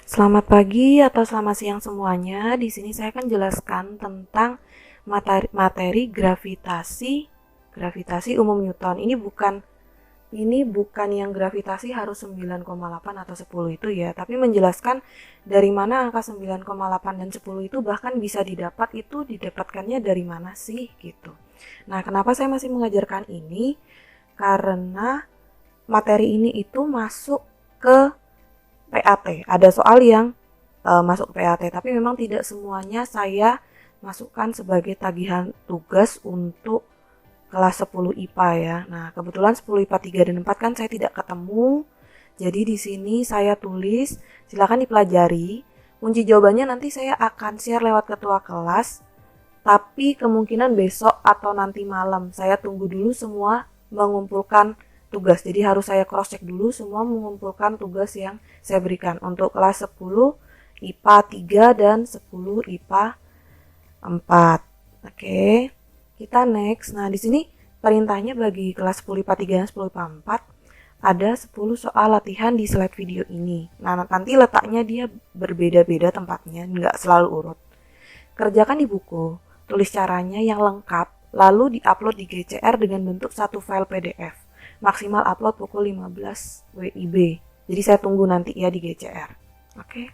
Selamat pagi atau selamat siang semuanya. Di sini saya akan jelaskan tentang materi gravitasi umum Newton. Ini bukan yang gravitasi harus 9,8 atau 10 itu ya, tapi menjelaskan dari mana angka 9,8 dan 10 itu bahkan bisa didapatkannya dari mana sih gitu. Nah, kenapa saya masih mengajarkan ini? Karena materi ini itu masuk ke PAT. Ada soal yang masuk PAT, tapi memang tidak semuanya saya masukkan sebagai tagihan tugas untuk kelas 10 IPA ya. Nah, kebetulan 10 IPA 3 dan 4 kan saya tidak ketemu. Jadi di sini saya tulis, silakan dipelajari. Kunci jawabannya nanti saya akan share lewat ketua kelas, tapi kemungkinan besok atau nanti malam. Saya tunggu dulu semua mengumpulkan tugas. Jadi harus saya cross check dulu semua mengumpulkan tugas yang saya berikan untuk kelas 10 IPA 3 dan 10 IPA 4. Oke. Kita next. Nah, di sini perintahnya bagi kelas 10 IPA 3 dan 10 IPA 4 ada 10 soal latihan di slide video ini. Nah, nanti letaknya dia berbeda-beda tempatnya, nggak selalu urut. Kerjakan di buku, tulis caranya yang lengkap, lalu diupload di GCR dengan bentuk satu file PDF. Maksimal upload pukul 15 WIB. Jadi saya tunggu nanti ya di GCR. Oke.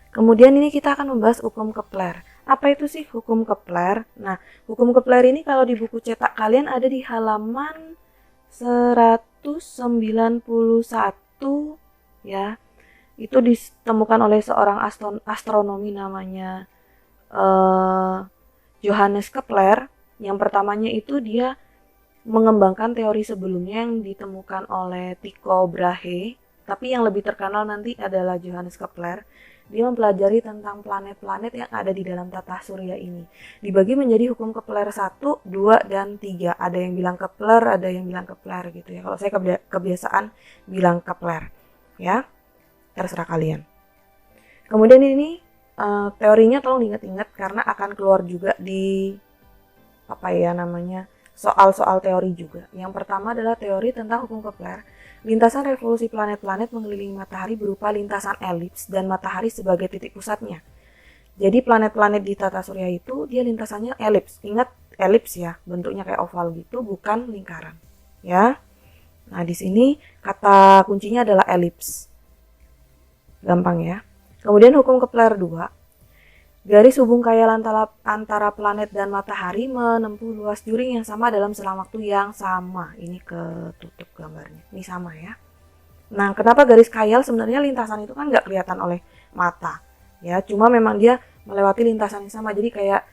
Kemudian ini kita akan membahas hukum Kepler. Apa itu sih hukum Kepler? Nah, hukum Kepler ini kalau di buku cetak kalian ada di halaman 191 ya. Itu ditemukan oleh seorang astronomi namanya Johannes Kepler. Yang pertamanya itu dia mengembangkan teori sebelumnya yang ditemukan oleh Tycho Brahe, tapi yang lebih terkenal nanti adalah Johannes Kepler. Dia mempelajari tentang planet-planet yang ada di dalam tata surya ini. Dibagi menjadi hukum Kepler 1, 2, dan 3. Ada yang bilang Kepler, ada yang bilang Kepler gitu ya. Kalau saya kebiasaan bilang Kepler. Ya, terserah kalian. Kemudian ini teorinya tolong diingat-ingat karena akan keluar juga di soal-soal teori juga. Yang pertama adalah teori tentang hukum Kepler. Lintasan revolusi planet-planet mengelilingi matahari berupa lintasan elips dan matahari sebagai titik pusatnya. Jadi planet-planet di tata surya itu dia lintasannya elips. Ingat elips ya, bentuknya kayak oval gitu, bukan lingkaran. Ya. Nah, di sini kata kuncinya adalah elips. Gampang ya. Kemudian hukum Kepler 2. Garis hubung khayal antara planet dan matahari menempuh luas juring yang sama dalam selang waktu yang sama. Ini ketutup gambarnya. Ini sama ya. Nah, kenapa garis khayal? Sebenarnya lintasan itu kan nggak kelihatan oleh mata. Ya, cuma memang dia melewati lintasan yang sama. Jadi kayak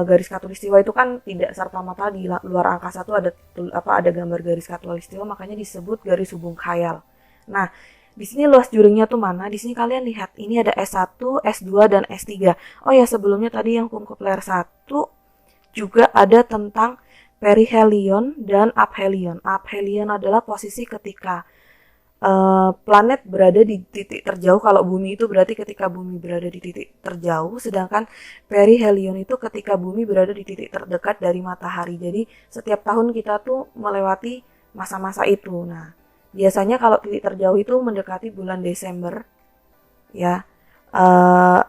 garis khatulistiwa itu kan tidak serta-merta di luar angkasa tuh ada gambar garis khatulistiwa, makanya disebut garis hubung khayal. Nah, di sini luas juringnya tuh mana? Di sini kalian lihat, ini ada S1, S2, dan S3. Oh ya, sebelumnya tadi yang hukum Kepler 1 juga ada tentang perihelion dan aphelion. Aphelion adalah posisi ketika planet berada di titik terjauh. Kalau bumi itu berarti ketika bumi berada di titik terjauh, sedangkan perihelion itu ketika bumi berada di titik terdekat dari matahari. Jadi setiap tahun kita tuh melewati masa-masa itu. Nah, biasanya kalau titik terjauh itu mendekati bulan Desember ya. uh,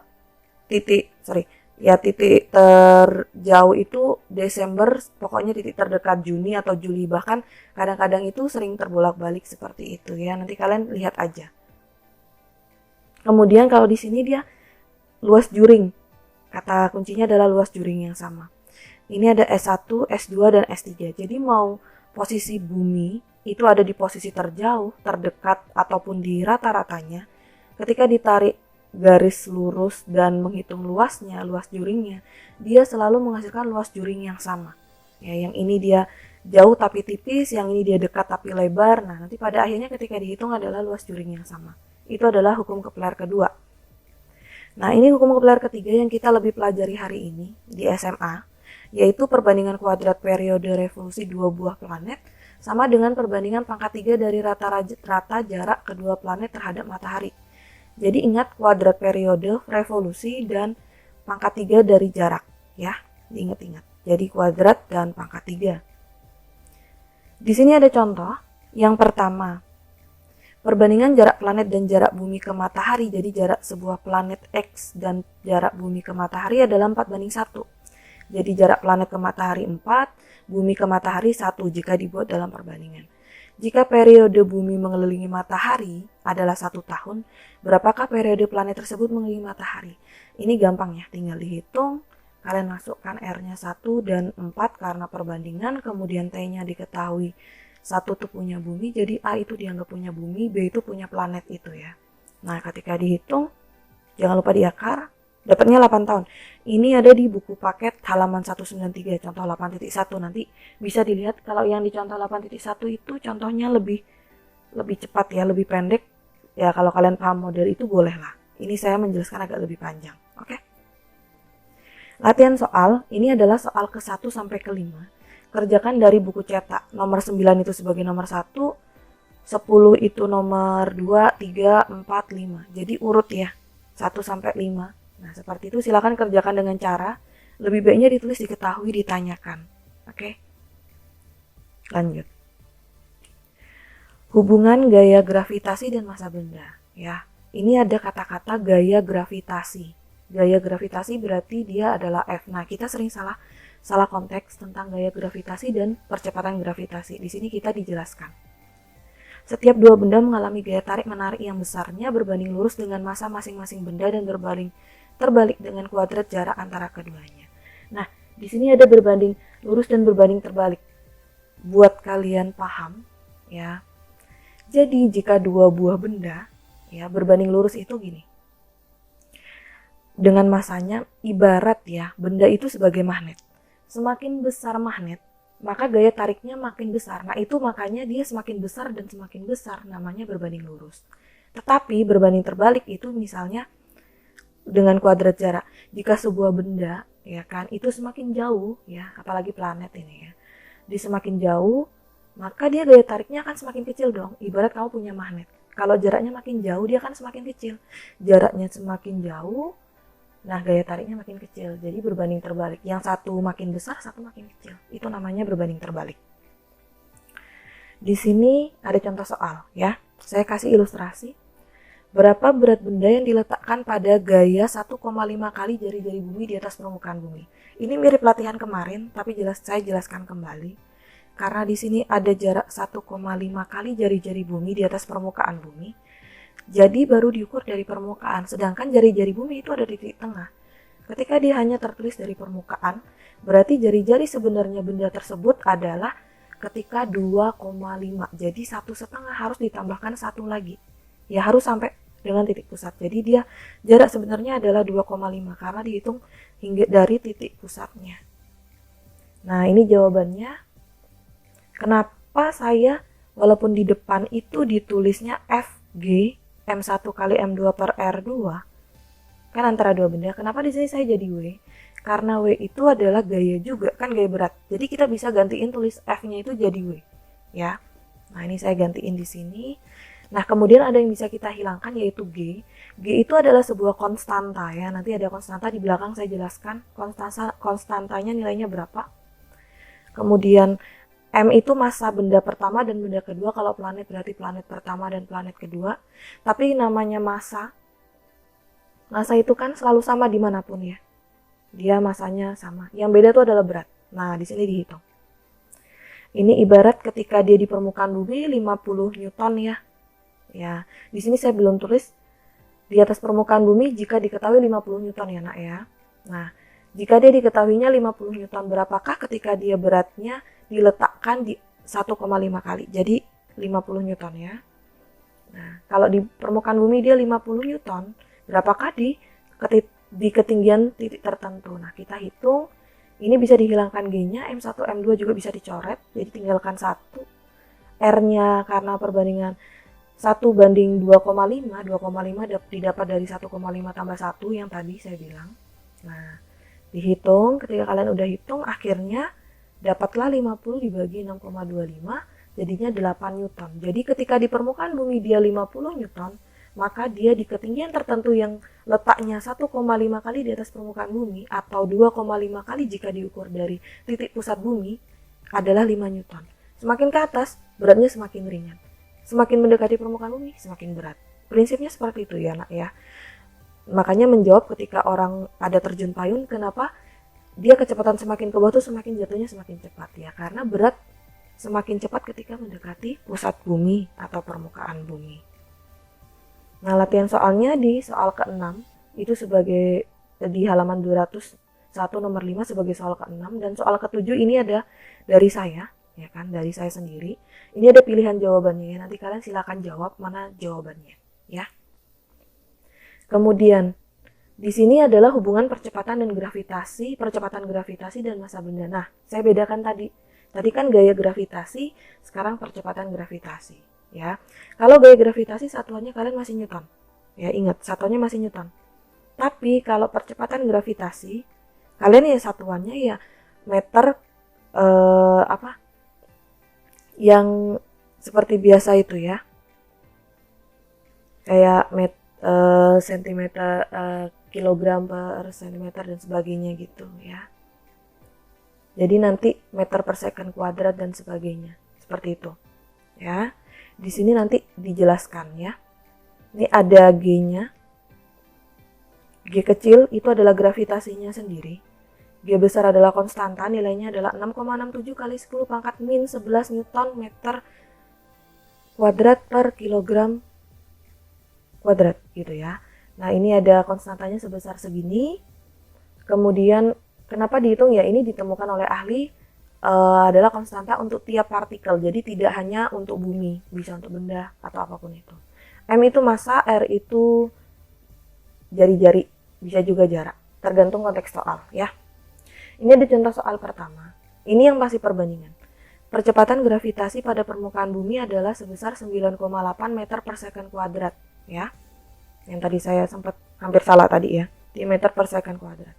titik terjauh itu Desember, pokoknya titik terdekat Juni atau Juli, bahkan kadang-kadang itu sering terbolak-balik seperti itu ya. Nanti kalian lihat aja. Kemudian kalau di sini dia luas juring, kata kuncinya adalah luas juring yang sama. Ini ada S1, S2, dan S3. Jadi mau posisi bumi itu ada di posisi terjauh, terdekat, ataupun di rata-ratanya, ketika ditarik garis lurus dan menghitung luasnya, luas juringnya, dia selalu menghasilkan luas juring yang sama. Ya, yang ini dia jauh tapi tipis, yang ini dia dekat tapi lebar. Nah, nanti pada akhirnya ketika dihitung adalah luas juring yang sama. Itu adalah hukum Kepler kedua. Nah, ini hukum Kepler ketiga yang kita lebih pelajari hari ini di SMA, yaitu perbandingan kuadrat periode revolusi dua buah planet sama dengan perbandingan pangkat 3 dari rata jarak kedua planet terhadap matahari. Jadi ingat kuadrat periode, revolusi, dan pangkat 3 dari jarak ya. Diingat-ingat. Jadi kuadrat dan pangkat 3. Di sini ada contoh. Yang pertama, Perbandingan jarak planet dan jarak bumi ke matahari, jadi jarak sebuah planet X dan jarak bumi ke matahari adalah 4:1. Jadi jarak planet ke matahari 4, bumi ke matahari 1 jika dibuat dalam perbandingan. Jika periode bumi mengelilingi matahari adalah 1 tahun, berapakah periode planet tersebut mengelilingi matahari? Ini gampang ya, tinggal dihitung. Kalian masukkan R-nya 1 dan 4 karena perbandingan, kemudian T-nya diketahui 1 tuh punya bumi, jadi A itu dianggap punya bumi, B itu punya planet itu ya. Nah, ketika dihitung, jangan lupa diakar, dapatnya 8 tahun. Ini ada di buku paket halaman 193, contoh 8.1. Nanti bisa dilihat kalau yang di contoh 8.1 itu contohnya lebih cepat ya, lebih pendek. Ya, kalau kalian paham model itu bolehlah. Ini saya menjelaskan agak lebih panjang. Oke? Latihan soal, ini adalah soal ke-1 sampai ke-5. Kerjakan dari buku cetak. Nomor 9 itu sebagai nomor 1, 10 itu nomor 2, 3, 4, 5. Jadi urut ya, 1 sampai 5. Nah, seperti itu silakan kerjakan dengan cara lebih baiknya ditulis, diketahui, ditanyakan. Oke? Lanjut. Hubungan gaya gravitasi dan massa benda, ya. Ini ada kata-kata gaya gravitasi. Gaya gravitasi berarti dia adalah F. Nah, kita sering salah konteks tentang gaya gravitasi dan percepatan gravitasi. Di sini kita dijelaskan. Setiap dua benda mengalami gaya tarik-menarik yang besarnya berbanding lurus dengan massa masing-masing benda dan terbalik dengan kuadrat jarak antara keduanya. Nah, di sini ada berbanding lurus dan berbanding terbalik. Buat kalian paham, ya. Jadi jika dua buah benda, ya, berbanding lurus itu gini. Dengan masanya ibarat ya, benda itu sebagai magnet. Semakin besar magnet, maka gaya tariknya makin besar. Nah, itu makanya dia semakin besar dan semakin besar, namanya berbanding lurus. Tetapi berbanding terbalik itu misalnya dengan kuadrat jarak. Jika sebuah benda, ya kan, itu semakin jauh, ya, apalagi planet ini ya. Dia semakin jauh, maka dia gaya tariknya akan semakin kecil dong. Ibarat kamu punya magnet. Kalau jaraknya makin jauh, dia akan semakin kecil. Jaraknya semakin jauh, nah gaya tariknya makin kecil. Jadi berbanding terbalik. Yang satu makin besar, satu makin kecil. Itu namanya berbanding terbalik. Di sini ada contoh soal ya. Saya kasih ilustrasi. Berapa berat benda yang diletakkan pada gaya 1,5 kali jari-jari bumi di atas permukaan bumi? Ini mirip latihan kemarin, tapi saya jelaskan kembali. Karena di sini ada jarak 1,5 kali jari-jari bumi di atas permukaan bumi. Jadi baru diukur dari permukaan, sedangkan jari-jari bumi itu ada di titik tengah. Ketika dia hanya tertulis dari permukaan, berarti jari-jari sebenarnya benda tersebut adalah ketika 2,5. Jadi 1,5 harus ditambahkan 1 lagi. Ya harus sampai dengan titik pusat. Jadi dia jarak sebenarnya adalah 2,5 karena dihitung hingga dari titik pusatnya. Nah, ini jawabannya. Kenapa saya walaupun di depan itu ditulisnya FG M1 kali M2 per R2 kan antara dua benda. Kenapa di sini saya jadi W? Karena W itu adalah gaya juga, kan gaya berat. Jadi kita bisa gantiin tulis F-nya itu jadi W, ya. Nah, ini saya gantiin di sini. Nah, kemudian ada yang bisa kita hilangkan yaitu G. G itu adalah sebuah konstanta ya. Nanti ada konstanta di belakang saya jelaskan. Konstantanya nilainya berapa. Kemudian M itu massa benda pertama dan benda kedua. Kalau planet berarti planet pertama dan planet kedua. Tapi namanya massa itu kan selalu sama dimanapun ya. Dia massanya sama. Yang beda itu adalah berat. Nah, di sini dihitung. Ini ibarat ketika dia di permukaan bumi 50 Newton ya. Ya, di sini saya belum tulis di atas permukaan bumi jika diketahui 50 Newton ya, Nak ya. Nah, jika dia diketahuinya 50 Newton, berapakah ketika dia beratnya diletakkan di 1,5 kali. Jadi 50 Newton ya. Nah, kalau di permukaan bumi dia 50 Newton, berapakah di ketinggian titik tertentu? Nah, kita hitung. Ini bisa dihilangkan G-nya, M1, M2 juga bisa dicoret. Jadi tinggalkan 1. R-nya karena perbandingan 1 banding 2,5. 2,5 didapat dari 1,5 tambah 1 yang tadi saya bilang. Nah, dihitung. Ketika kalian udah hitung, akhirnya dapatlah 50 dibagi 6,25, jadinya 8 Newton. Jadi ketika di permukaan bumi dia 50 Newton, maka dia di ketinggian tertentu yang letaknya 1,5 kali di atas permukaan bumi, atau 2,5 kali jika diukur dari titik pusat bumi, adalah 5 Newton. Semakin ke atas, beratnya semakin ringan. Semakin mendekati permukaan bumi, semakin berat. Prinsipnya seperti itu ya, nak ya. Makanya menjawab ketika orang ada terjun payung, kenapa dia kecepatan semakin ke bawah tuh semakin jatuhnya semakin cepat ya, karena berat semakin cepat ketika mendekati pusat bumi atau permukaan bumi. Nah, latihan soalnya di soal ke-6 itu sebagai di halaman 201 nomor 5 sebagai soal ke-6, dan soal ke-7 ini ada dari saya, ya kan, dari saya sendiri. Ini ada pilihan jawabannya ya. Nanti kalian silakan jawab mana jawabannya, ya. Kemudian di sini adalah hubungan percepatan gravitasi dan massa benda. Nah, saya bedakan tadi. Tadi kan gaya gravitasi, sekarang percepatan gravitasi, ya. Kalau gaya gravitasi satuannya kalian masih Newton. Ya, ingat, satuannya masih Newton. Tapi kalau percepatan gravitasi, kalian ya satuannya ya meter yang seperti biasa itu ya. Kayak sentimeter, kilogram per sentimeter dan sebagainya gitu ya. Jadi nanti meter per second kuadrat dan sebagainya, seperti itu ya. Di sini nanti dijelaskan ya. Ini ada G-nya. G kecil itu adalah gravitasinya sendiri. G besar adalah konstanta, nilainya adalah 6,67 kali 10 pangkat min 11 Newton meter kuadrat per kilogram kuadrat gitu ya. Nah, ini ada konstantanya sebesar segini. Kemudian kenapa dihitung ya, ini ditemukan oleh ahli adalah konstanta untuk tiap partikel. Jadi tidak hanya untuk bumi, bisa untuk benda atau apapun itu. M itu massa, R itu jari-jari, bisa juga jarak, tergantung konteks soal ya. Ini ada contoh soal pertama. Ini yang masih perbandingan. Percepatan gravitasi pada permukaan bumi adalah sebesar 9,8 meter per second kuadrat ya. Yang tadi saya sempat hampir salah tadi ya, di meter per second kuadrat.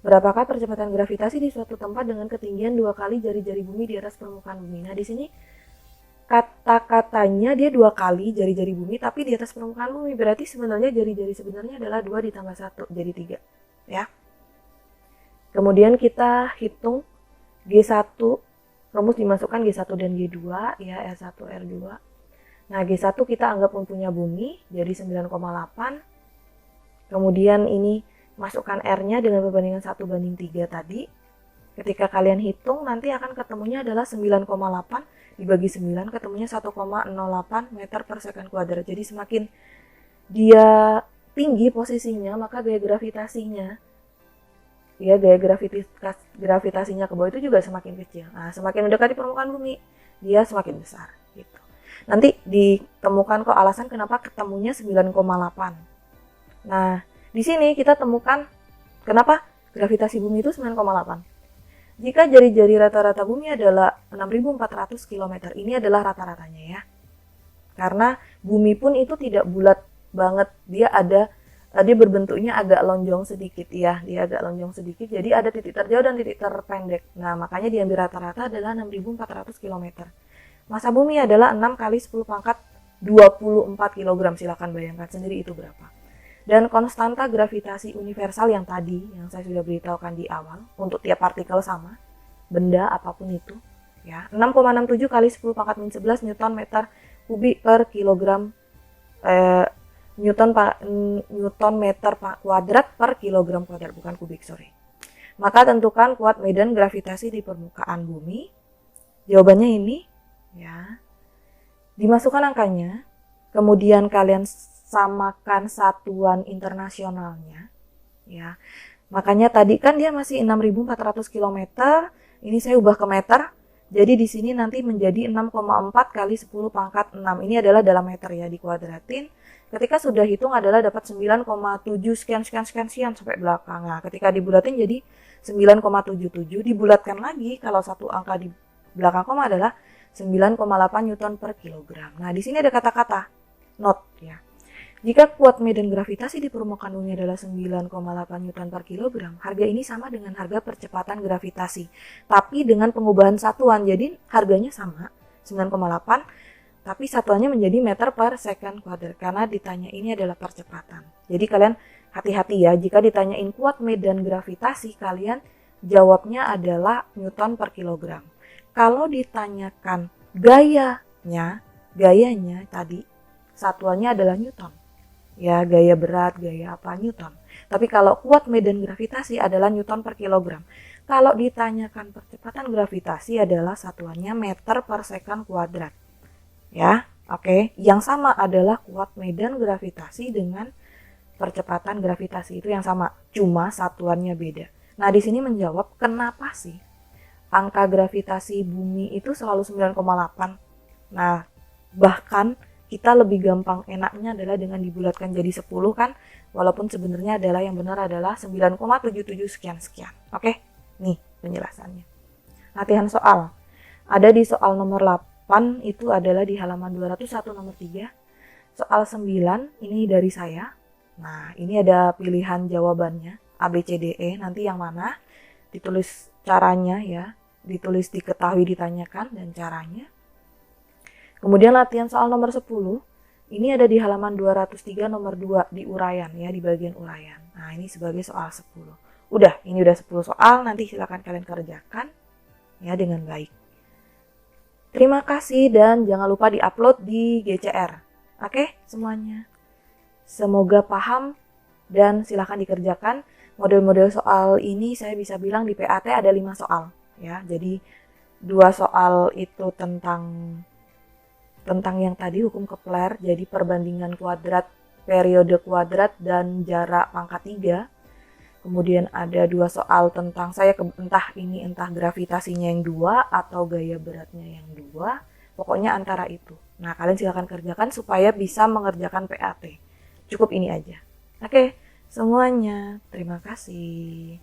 Berapakah percepatan gravitasi di suatu tempat dengan ketinggian 2 kali jari-jari bumi di atas permukaan bumi? Nah, di sini kata-katanya dia 2 kali jari-jari bumi tapi di atas permukaan bumi. Berarti sebenarnya jari-jari sebenarnya adalah 2 ditambah 1, jadi 3 ya. Kemudian kita hitung G1, rumus dimasukkan G1 dan G2 ya, R1, R2. Nah, G1 kita anggap mempunyai bumi, jadi 9,8. Kemudian ini masukkan R-nya dengan perbandingan 1:3 tadi. Ketika kalian hitung, nanti akan ketemunya adalah 9,8 dibagi 9, ketemunya 1,08 meter per second kuadrat. Jadi semakin dia tinggi posisinya, maka gaya gravitasinya, ya gaya gravitasinya ke bawah itu juga semakin kecil. Nah, semakin mendekati permukaan bumi, dia semakin besar gitu. Nanti ditemukan kok alasan kenapa ketemunya 9,8. Nah, di sini kita temukan kenapa gravitasi bumi itu 9,8. Jika jari-jari rata-rata bumi adalah 6.400 km, ini adalah rata-ratanya ya. Karena bumi pun itu tidak bulat banget, dia berbentuknya agak lonjong sedikit ya, dia agak lonjong sedikit, jadi ada titik terjauh dan titik terpendek. Nah, makanya diambil rata-rata adalah 6.400 km. Massa bumi adalah 6 kali 10 pangkat 24 kg, silakan bayangkan sendiri itu berapa. Dan konstanta gravitasi universal yang tadi, yang saya sudah beritahukan di awal, untuk tiap partikel sama, benda apapun itu, ya 6,67 kali 10 pangkat min 11 Newton meter kubik per kilogram, Newton meter kuadrat per kilogram kuadrat, bukan kubik, sorry. Maka tentukan kuat medan gravitasi di permukaan bumi. Jawabannya ini, ya. Dimasukkan angkanya, kemudian kalian samakan satuan internasionalnya, ya. Makanya tadi kan dia masih 6.400 km, ini saya ubah ke meter. Jadi di sini nanti menjadi 6,4 kali 10 pangkat 6. Ini adalah dalam meter ya, dikuadratin. Ketika sudah hitung adalah dapat 9,7 sekian sampai belakang. Nah, ketika dibulatin jadi 9,77, dibulatkan lagi kalau satu angka di belakang koma adalah 9,8 Newton per kilogram. Nah, di sini ada kata-kata note ya. Jika kuat medan gravitasi di permukaan bumi adalah 9,8 Newton per kilogram, harga ini sama dengan harga percepatan gravitasi, tapi dengan pengubahan satuan. Jadi harganya sama, 9,8, tapi satuannya menjadi meter per second kuadrat, karena ditanya ini adalah percepatan. Jadi kalian hati-hati ya, jika ditanyain kuat medan gravitasi, kalian jawabnya adalah Newton per kilogram. Kalau ditanyakan gayanya, gayanya tadi satuannya adalah Newton. Ya, gaya berat, gaya apa, Newton. Tapi kalau kuat medan gravitasi adalah Newton per kilogram. Kalau ditanyakan percepatan gravitasi adalah satuannya meter per second kuadrat. Ya, oke. Yang sama adalah kuat medan gravitasi dengan percepatan gravitasi, itu yang sama, cuma satuannya beda. Nah, di sini menjawab kenapa sih angka gravitasi bumi itu selalu 9,8. Nah, bahkan kita lebih gampang enaknya adalah dengan dibulatkan jadi 10 kan, walaupun sebenarnya adalah yang benar adalah 9,77 sekian-sekian. Oke, nih penjelasannya. Latihan soal. Ada di soal nomor 8, itu adalah di halaman 201 nomor 3. Soal 9, ini dari saya. Nah, ini ada pilihan jawabannya, A, B, C, D, E. Nanti yang mana? Ditulis caranya ya, ditulis diketahui, ditanyakan, dan caranya. Kemudian latihan soal nomor 10, ini ada di halaman 203 nomor 2 di uraian ya, di bagian uraian. Nah, ini sebagai soal 10. Udah, ini udah 10 soal, nanti silakan kalian kerjakan ya dengan baik. Terima kasih dan jangan lupa di-upload di GCR. Oke, semuanya. Semoga paham dan silakan dikerjakan. Model-model soal ini saya bisa bilang di PAT ada 5 soal ya. Jadi 2 soal itu tentang yang tadi hukum Kepler, jadi perbandingan kuadrat, periode kuadrat, dan jarak pangkat 3. Kemudian ada 2 soal tentang entah gravitasinya yang 2 atau gaya beratnya yang 2. Pokoknya antara itu. Nah, kalian silakan kerjakan supaya bisa mengerjakan PAT. Cukup ini aja. Oke, semuanya. Terima kasih.